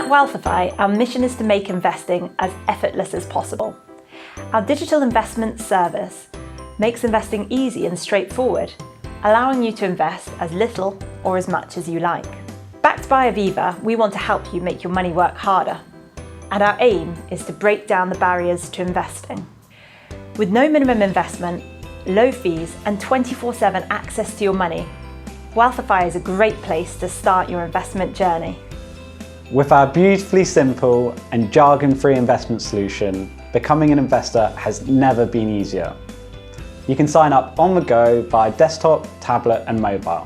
At Wealthify, our mission is to make investing as effortless as possible. Our digital investment service makes investing easy and straightforward, allowing you to invest as little or as much as you like. Backed by Aviva, we want to help you make your money work harder. And our aim is to break down the barriers to investing. With no minimum investment, low fees, and 24/7 access to your money, Wealthify is a great place to start your investment journey. With our beautifully simple and jargon-free investment solution, becoming an investor has never been easier. You can sign up on the go via desktop, tablet and mobile.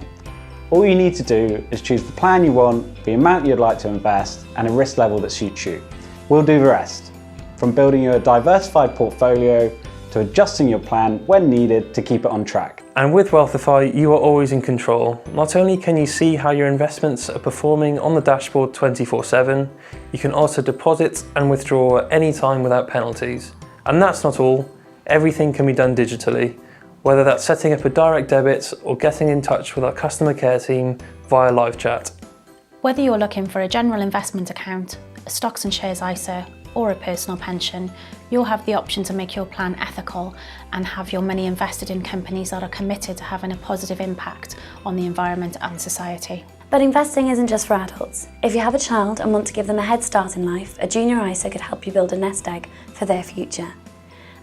All you need to do is choose the plan you want, the amount you'd like to invest and a risk level that suits you. We'll do the rest, from building you a diversified portfolio to adjusting your plan when needed to keep it on track. And with Wealthify, you are always in control. Not only can you see how your investments are performing on the dashboard 24/7, you can also deposit and withdraw at any time without penalties. And that's not all. Everything can be done digitally, whether that's setting up a direct debit or getting in touch with our customer care team via live chat. Whether you're looking for a general investment account, a stocks and shares ISA, or a personal pension, you'll have the option to make your plan ethical and have your money invested in companies that are committed to having a positive impact on the environment and society. But investing isn't just for adults. If you have a child and want to give them a head start in life, a junior ISA could help you build a nest egg for their future.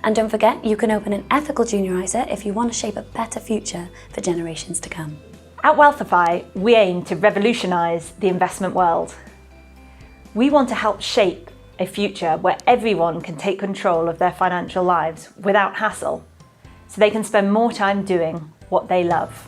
And don't forget, you can open an ethical junior ISA if you want to shape a better future for generations to come. At Wealthify, we aim to revolutionise the investment world. We want to help shape a future where everyone can take control of their financial lives without hassle, so they can spend more time doing what they love.